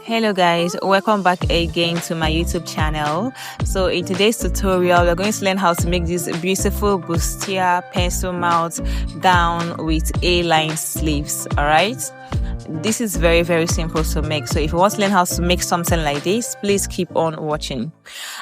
Hello guys, welcome back again to my YouTube channel. So in today's tutorial, we're going to learn how to make this beautiful bustier pencil mouth gown with A-line sleeves. All right, this is very simple to make. So if you want to learn how to make something like this, please keep on watching.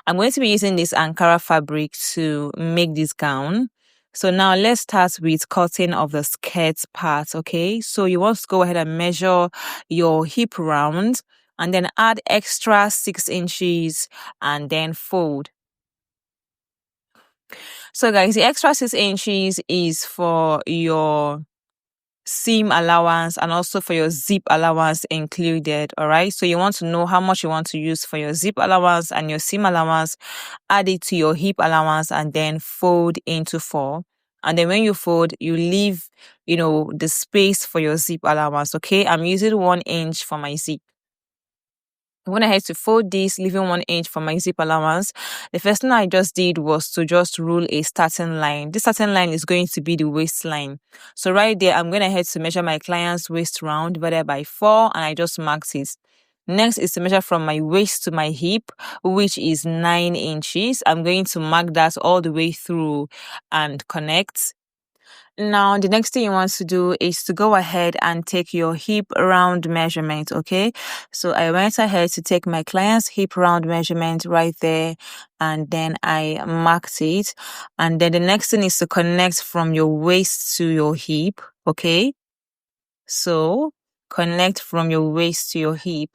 I'm going to be using this Ankara fabric to make this gown. So now let's start with cutting of the skirt part. Okay, so you want to go ahead and measure your hip round and then add extra 6 inches and then fold. So guys, the extra 6 inches is for your seam allowance and also for your zip allowance included. All right, so you want to know how much you want to use for your zip allowance and your seam allowance, add it to your hip allowance and then fold into 4. And then when you fold, you leave the space for your zip allowance. Okay, I'm using 1 inch for my zip. When I had to fold this, leaving 1 inch for my zip allowance, the first thing I just did was to just rule a starting line. This starting line is going to be the waistline. So right there, I'm going to head to measure my client's waist round divided by 4, and I just marked it. Next is to measure from my waist to my hip, which is 9 inches. I'm going to mark that all the way through and connect. Now, the next thing you want to do is to go ahead and take your hip round measurement, okay? So I went ahead to take my client's hip round measurement right there, and then I marked it. And then the next thing is to connect from your waist to your hip, okay? So connect from your waist to your hip.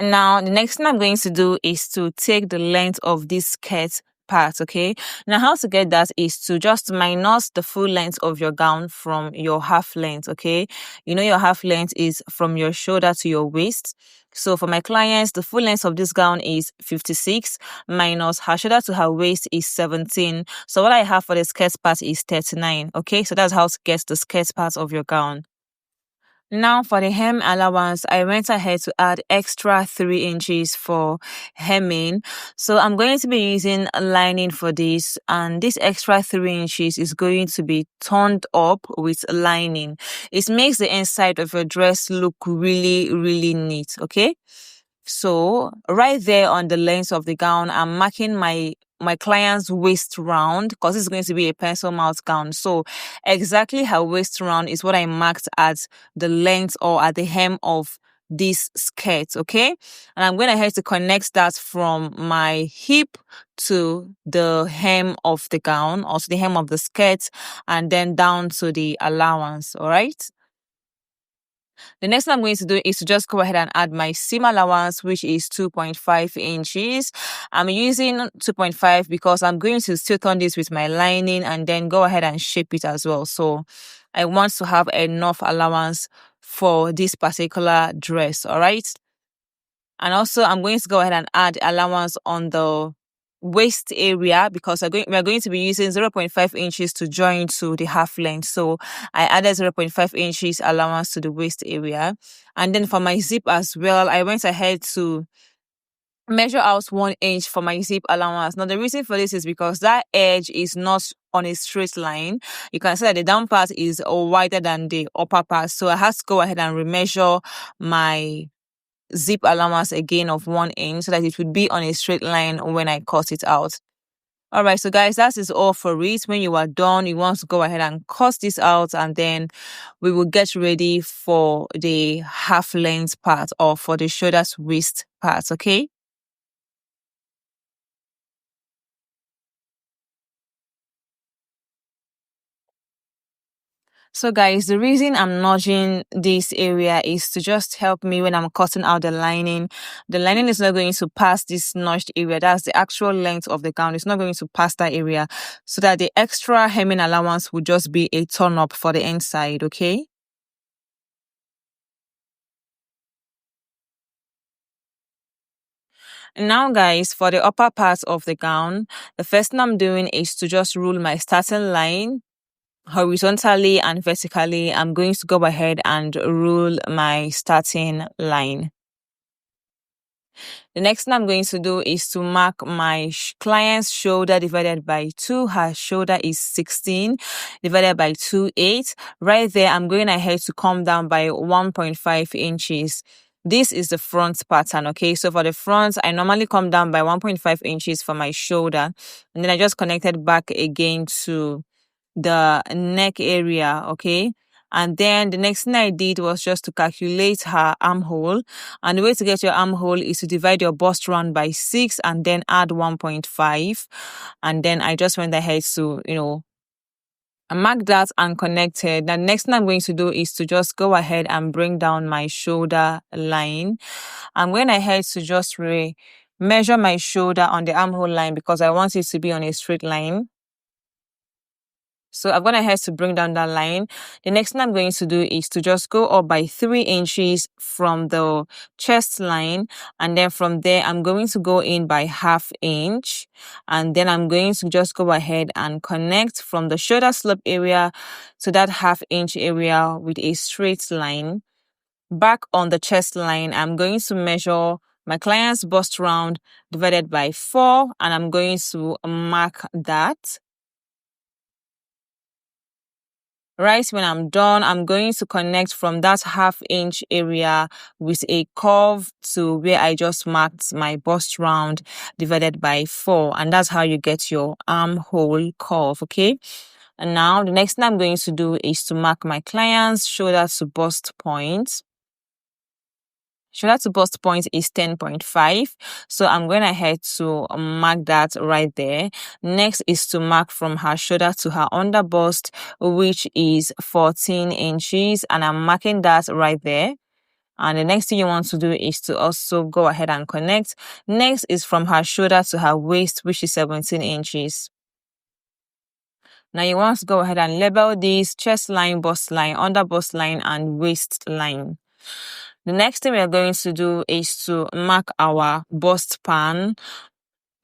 Now, the next thing I'm going to do is to take the length of this skirt part, okay? Now, how to get that is to just minus the full length of your gown from your half length, okay? Your half length is from your shoulder to your waist. So for my clients, the full length of this gown is 56 minus her shoulder to her waist is 17. So what I have for the skirt part is 39, okay? So that's how to get the skirt part of your gown. Now for the hem allowance, I went ahead to add extra 3 inches for hemming. So I'm going to be using a lining for this, and this extra 3 inches is going to be turned up with lining. It makes the inside of your dress look really neat, okay? So right there on the length of the gown, I'm marking my client's waist round because it's going to be a pencil mouth gown. So exactly her waist round is what I marked at the length or at the hem of this skirt, okay? And I'm going to have to connect that from my hip to the hem of the gown, or to the hem of the skirt, and then down to the allowance, all right? The next thing I'm going to do is to just go ahead and add my seam allowance, which is 2.5 inches. I'm using 2.5 because I'm going to still turn this with my lining and then go ahead and shape it as well. So I want to have enough allowance for this particular dress, all right? And also I'm going to go ahead and add allowance on the waist area because we're going to be using 0.5 inches to join to the half length. So I added 0.5 inches allowance to the waist area. And then for my zip as well, I went ahead to measure out 1 inch for my zip allowance. Now the reason for this is because that edge is not on a straight line. You can see that the down part is wider than the upper part. So I have to go ahead and remeasure my zip allowance again of 1 inch so that it would be on a straight line when I cut it out. All right, so guys, that is all for it. When you are done, you want to go ahead and cut this out, and then we will get ready for the half length part or for the shoulders waist part, okay? So guys, the reason I'm nudging this area is to just help me when I'm cutting out the lining. The lining is not going to pass this notched area. That's the actual length of the gown. It's not going to pass that area, so that the extra hemming allowance would just be a turn up for the inside, okay? Now guys, for the upper part of the gown, the first thing I'm doing is to just rule my starting line horizontally and vertically. I'm going to go ahead and rule my starting line. The next thing I'm going to do is to mark my client's shoulder divided by 2. Her shoulder is 16 divided by 2, 8. Right there, I'm going ahead to come down by 1.5 inches. This is the front pattern, okay? So for the front, I normally come down by 1.5 inches for my shoulder, and then I just connected back again to the neck area, okay? And then the next thing I did was just to calculate her armhole. And the way to get your armhole is to divide your bust round by 6 and then add 1.5. And then I just went ahead to, mark that and connected. Now, the next thing I'm going to do is to just go ahead and bring down my shoulder line. I'm going ahead to just measure my shoulder on the armhole line because I want it to be on a straight line. So I'm going ahead to bring down that line. The next thing I'm going to do is to just go up by 3 inches from the chest line. And then from there, I'm going to go in by 1/2 inch. And then I'm going to just go ahead and connect from the shoulder slope area to that 1/2 inch area with a straight line. Back on the chest line, I'm going to measure my client's bust round divided by 4. And I'm going to mark that. Right when I'm done, I'm going to connect from that 1/2 inch area with a curve to where I just marked my bust round divided by 4. And that's how you get your armhole curve, okay? And now the next thing I'm going to do is to mark my client's shoulder to bust point. Shoulder to bust point is 10.5. So I'm going ahead to mark that right there. Next is to mark from her shoulder to her under bust, which is 14 inches. And I'm marking that right there. And the next thing you want to do is to also go ahead and connect. Next is from her shoulder to her waist, which is 17 inches. Now you want to go ahead and label this chest line, bust line, under bust line, and waist line. The next thing we are going to do is to mark our bust pan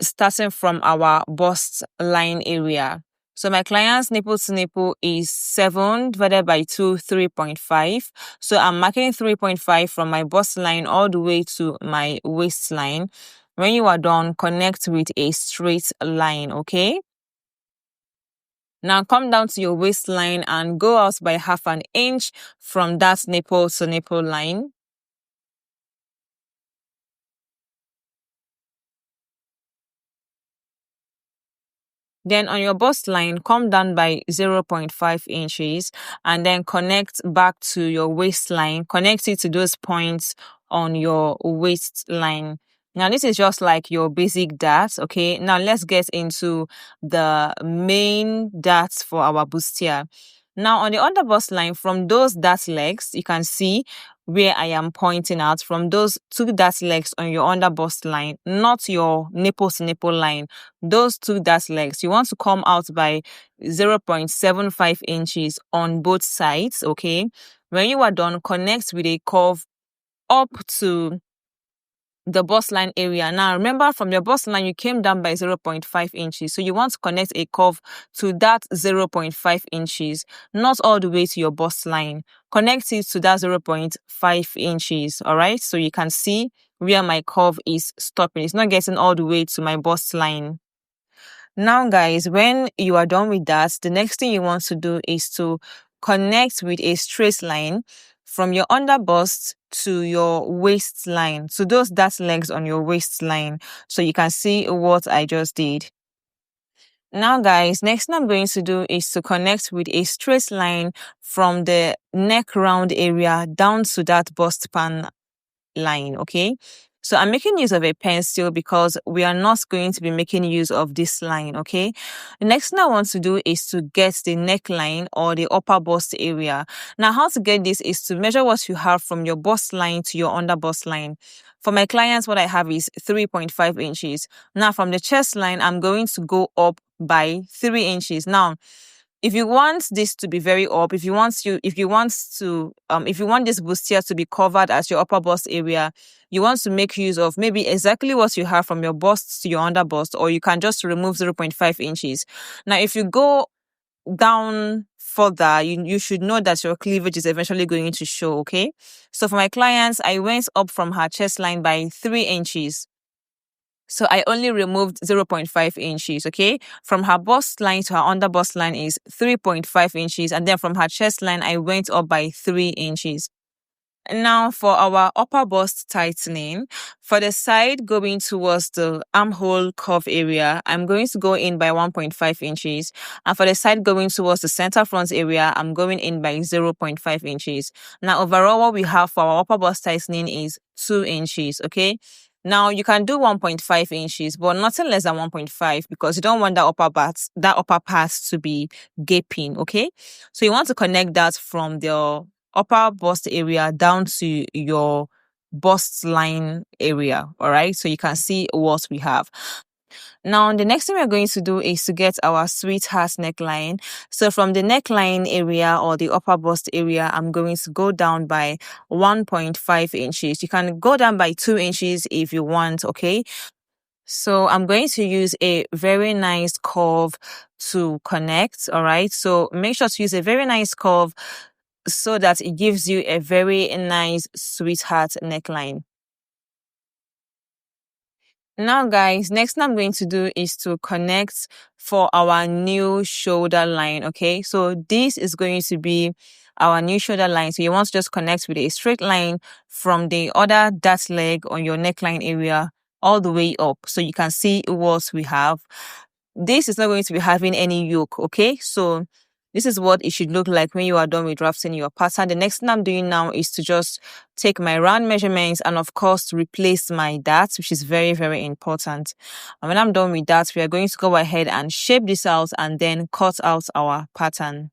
starting from our bust line area. So my client's nipple to nipple is 7 divided by 2, 3.5. So I'm marking 3.5 from my bust line all the way to my waistline. When you are done, connect with a straight line, okay? Now come down to your waistline and go out by 1/2 inch from that nipple to nipple line. Then on your bust line, come down by 0.5 inches and then connect back to your waistline. Connect it to those points on your waistline. Now, this is just like your basic darts, okay? Now, let's get into the main darts for our bustier. Now, on the under bust line, from those dart legs, you can see where I am pointing out from those 2 dart legs on your under bust line, not your nipple to nipple line. Those 2 dart legs, you want to come out by 0.75 inches on both sides, okay? When you are done, connect with a curve up to the bust line area. Now, remember from your bust line, you came down by 0.5 inches. So you want to connect a curve to that 0.5 inches, not all the way to your bust line. Connect it to that 0.5 inches, all right? So you can see where my curve is stopping. It's not getting all the way to my bust line. Now, guys, when you are done with that, the next thing you want to do is to connect with a straight line from your under bust to your waistline, to those dart legs on your waistline, so you can see what I just did. Now, guys, next thing I'm going to do is to connect with a straight line from the neck round area down to that bust pan line, okay? So I'm making use of a pencil because we are not going to be making use of this line, okay? The next thing I want to do is to get the neckline or the upper bust area. Now, how to get this is to measure what you have from your bust line to your under bust line. For my clients, what I have is 3.5 inches. Now, from the chest line, I'm going to go up by 3 inches. Now, if you want this to be very up, if you want this bustier to be covered as your upper bust area, you want to make use of maybe exactly what you have from your bust to your under bust, or you can just remove 0.5 inches. Now, if you go down further, you should know that your cleavage is eventually going to show, okay? So for my clients, I went up from her chest line by 3 inches. So I only removed 0.5 inches, okay? From her bust line to her under bust line is 3.5 inches. And then from her chest line, I went up by 3 inches. Now for our upper bust tightening, for the side going towards the armhole curve area, I'm going to go in by 1.5 inches. And for the side going towards the center front area, I'm going in by 0.5 inches. Now overall, what we have for our upper bust tightening is 2 inches, okay? Now you can do 1.5 inches, but nothing less than 1.5 because you don't want that upper part to be gaping, okay? So you want to connect that from the upper bust area down to your bust line area. All right. So you can see what we have. Now, the next thing we're going to do is to get our sweetheart neckline. So from the neckline area or the upper bust area, I'm going to go down by 1.5 inches. You can go down by 2 inches if you want. Okay. So I'm going to use a very nice curve to connect. All right. So make sure to use a very nice curve so that it gives you a very nice sweetheart neckline. Now guys, next thing I'm going to do is to connect for our new shoulder line, okay? So this is going to be our new shoulder line. So you want to just connect with a straight line from the other dart leg on your neckline area all the way up so you can see what we have. This is not going to be having any yoke, okay? So this is what it should look like when you are done with drafting your pattern. The next thing I'm doing now is to just take my round measurements and of course to replace my darts, which is very, very important. And when I'm done with that, we are going to go ahead and shape this out and then cut out our pattern.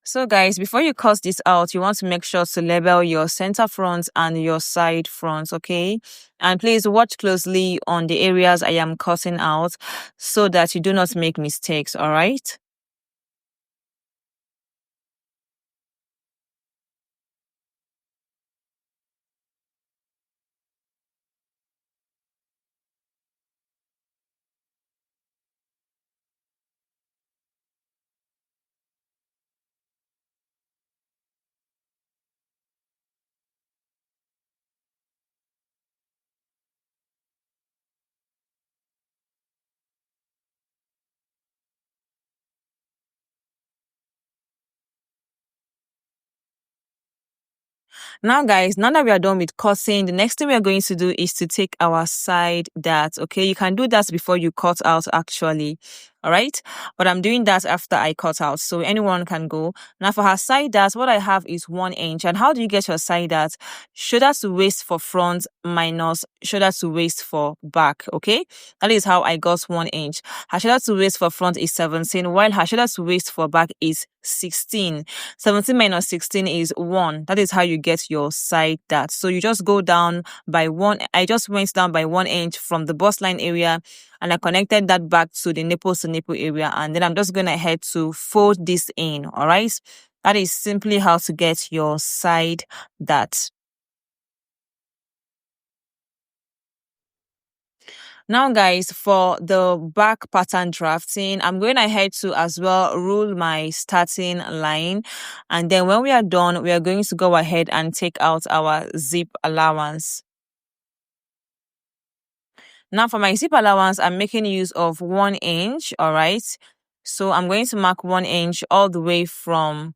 So guys, before you cut this out, you want to make sure to label your center front and your side front, okay? And please watch closely on the areas I am cutting out so that you do not make mistakes, all right? Now, guys, now that we are done with cutting, the next thing we are going to do is to take our side dart. Okay, you can do that before you cut out actually. All right, but I'm doing that after I cut out, so anyone can go. Now for her side dart, what I have is 1 inch. And how do you get your side dart? Shoulder to waist for front minus shoulder to waist for back. Okay, that is how I got 1 inch. Her shoulder to waist for front is 17, while her shoulder to waist for back is 16. 17 minus 16 is 1. That is how you get your side dart. So you just go down by 1. I just went down by 1 inch from the bust line area and I connected that back to the nipple to nipple area. And then I'm just going ahead to fold this in. All right. That is simply how to get your side dart. Now, guys, for the back pattern drafting, I'm going ahead to as well rule my starting line. And then when we are done, we are going to go ahead and take out our zip allowance. Now, for my zip allowance, I'm making use of 1 inch, all right? So I'm going to mark 1 inch all the way from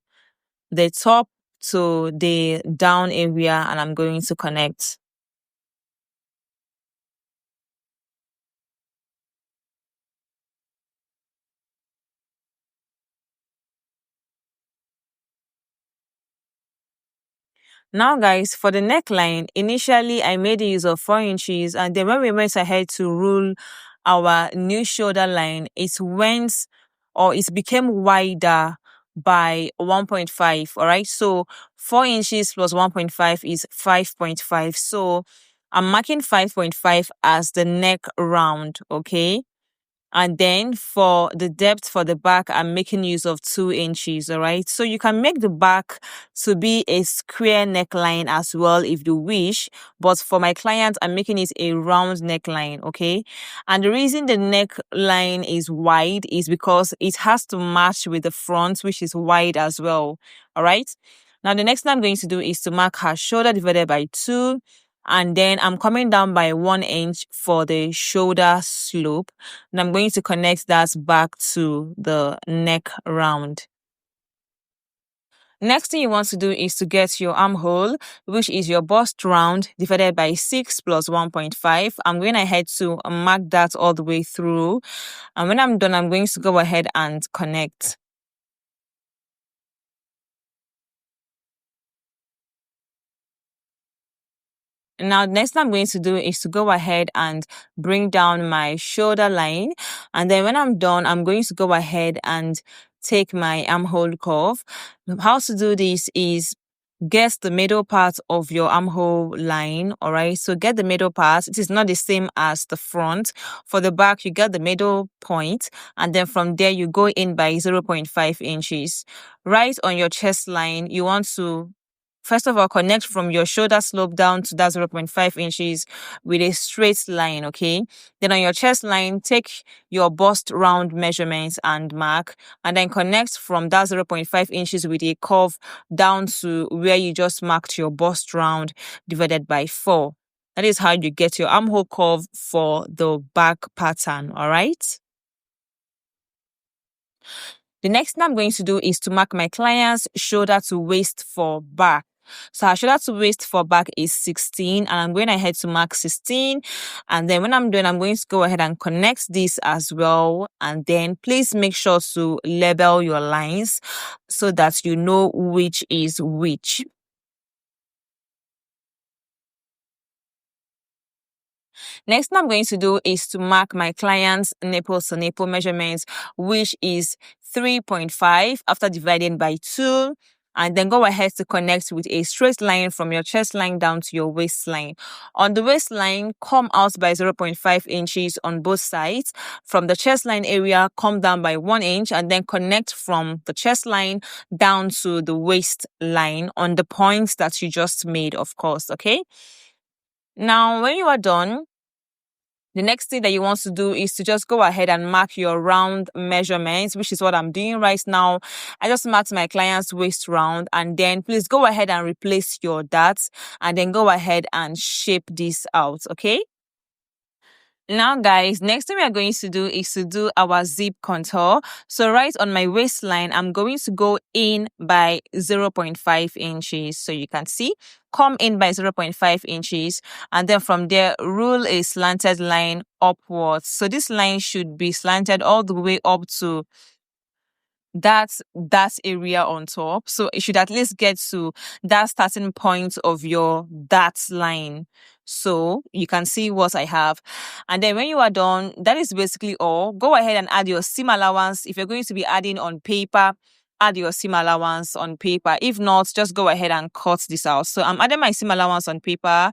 the top to the down area, and I'm going to connect. Now, guys, for the neckline, initially I made use of 4 inches, and then when we went ahead to rule our new shoulder line, it became wider by 1.5. All right, so 4 inches plus 1.5 is 5.5. So I'm marking 5.5 as the neck round, okay? And then for the depth for the back, I'm making use of 2 inches, all right? So you can make the back to be a square neckline as well if you wish, but for my client, I'm making it a round neckline, okay? And the reason the neckline is wide is because it has to match with the front, which is wide as well, all right? Now, the next thing I'm going to do is to mark her shoulder divided by 2, and then I'm coming down by 1 inch for the shoulder slope. And I'm going to connect that back to the neck round. Next thing you want to do is to get your armhole, which is your bust round divided by 6 plus 1.5. I'm going ahead to mark that all the way through. And when I'm done, I'm going to go ahead and connect. Now, next thing I'm going to do is to go ahead and bring down my shoulder line. And then when I'm done, I'm going to go ahead and take my armhole curve. How to do this is get the middle part of your armhole line, all right? So get the middle part. It is not the same as the front. For the back, you get the middle point, and then from there, you go in by 0.5 inches. Right on your chest line, you want to first of all, connect from your shoulder slope down to that 0.5 inches with a straight line, okay? Then on your chest line, take your bust round measurements and mark, and then connect from that 0.5 inches with a curve down to where you just marked your bust round divided by 4. That is how you get your armhole curve for the back pattern, all right? The next thing I'm going to do is to mark my client's shoulder to waist for back. So our shoulder to waist for back is 16, and I'm going ahead to mark 16. And then when I'm done, I'm going to go ahead and connect this as well. And then please make sure to label your lines so that you know which is which. Next thing I'm going to do is to mark my client's nipple to nipple measurements, which is 3.5 after dividing by 2. And then go ahead to connect with a straight line from your chest line down to your waistline. On the waistline, come out by 0.5 inches on both sides. From the chest line area, come down by 1 inch and then connect from the chest line down to the waistline on the points that you just made, of course, okay? Now, when you are done, the next thing that you want to do is to just go ahead and mark your round measurements, which is what I'm doing right now. I just marked my client's waist round, and then please go ahead and replace your darts and then go ahead and shape this out, okay? Now, guys, next thing we are going to do is to do our zip contour. So right on my waistline, I'm going to go in by 0.5 inches. So you can see, come in by 0.5 inches. And then from there, rule a slanted line upwards. So this line should be slanted all the way up to that area on top. So it should at least get to that starting point of your that line. So you can see what I have. And then when you are done, that is basically all. Go ahead and add your seam allowance. If you're going to be adding on paper, add your seam allowance on paper. If not, just go ahead and cut this out. So I'm adding my seam allowance on paper.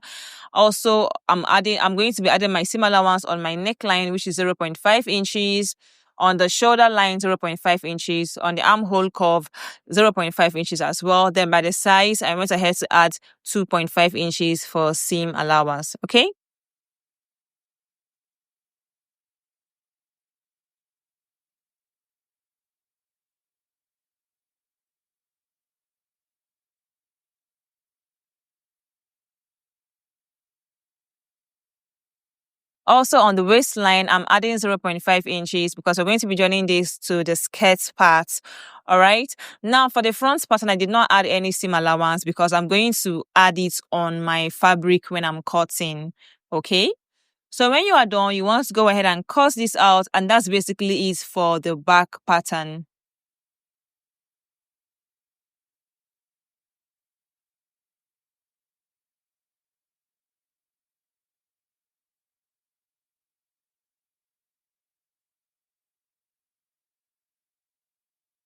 Also, I'm going to be adding my seam allowance on my neckline, which is 0.5 inches. On the shoulder line, 0.5 inches. On the armhole curve, 0.5 inches as well. Then by the size, I went ahead to add 2.5 inches for seam allowance. Okay? Also on the waistline, I'm adding 0.5 inches because we're going to be joining this to the skirt part. All right. Now for the front pattern, I did not add any seam allowance because I'm going to add it on my fabric when I'm cutting. Okay. So when you are done, you want to go ahead and cut this out, and that's basically it for the back pattern.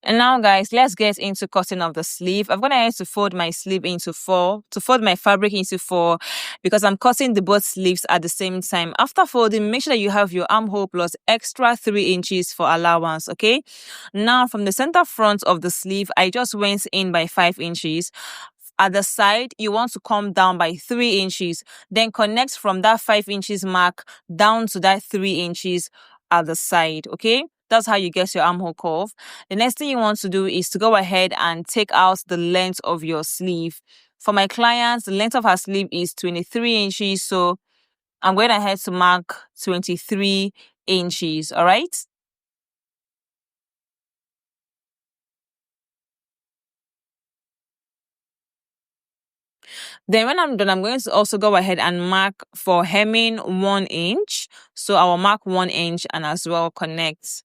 And now guys, let's get into cutting of the sleeve. I'm gonna have to fold my sleeve into 4, to fold my fabric into 4, because I'm cutting the both sleeves at the same time. After folding, make sure that you have your armhole plus extra 3 inches for allowance, okay? Now from the center front of the sleeve, I just went in by 5 inches. At the side, you want to come down by 3 inches, then connect from that 5 inches mark down to that 3 inches at the side, okay? That's how you get your armhole curve. The next thing you want to do is to go ahead and take out the length of your sleeve. For my clients, the length of her sleeve is 23 inches, so I'm going ahead to mark 23 inches, all right? Then when I'm done, I'm going to also go ahead and mark for hemming 1 inch. So I will mark 1 inch and as well connect.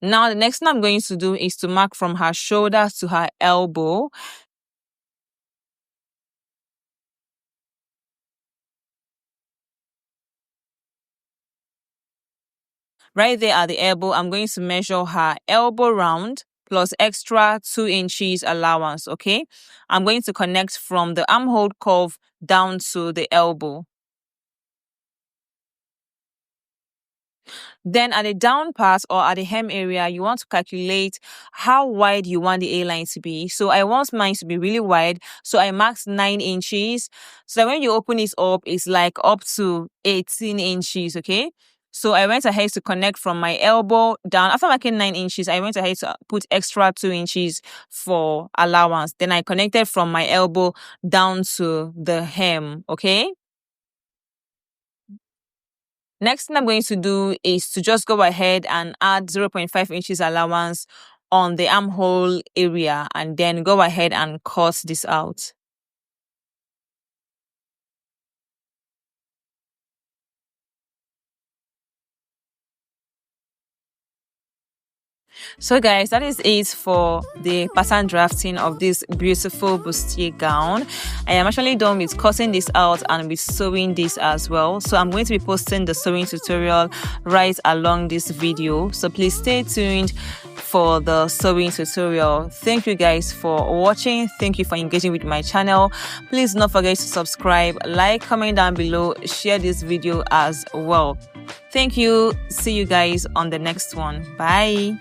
Now the next thing I'm going to do is to mark from her shoulder to her elbow. Right there at the elbow, I'm going to measure her elbow round plus extra 2 inches allowance, okay? I'm going to connect from the armhole curve down to the elbow. Then at the down part or at the hem area, you want to calculate how wide you want the A-line to be. So I want mine to be really wide. So I marked 9 inches. So that when you open it up, it's like up to 18 inches, okay? So I went ahead to connect from my elbow down. After marking 9 inches, I went ahead to put extra 2 inches for allowance. Then I connected from my elbow down to the hem, okay? Next thing I'm going to do is to just go ahead and add 0.5 inches allowance on the armhole area and then go ahead and cut this out. So guys, that is it for the pattern drafting of this beautiful bustier gown. I am actually done with cutting this out and with sewing this as well. So I'm going to be posting the sewing tutorial right along this video. So please stay tuned for the sewing tutorial. Thank you guys for watching. Thank you for engaging with my channel. Please don't forget to subscribe, like, comment down below, share this video as well. Thank you. See you guys on the next one. Bye.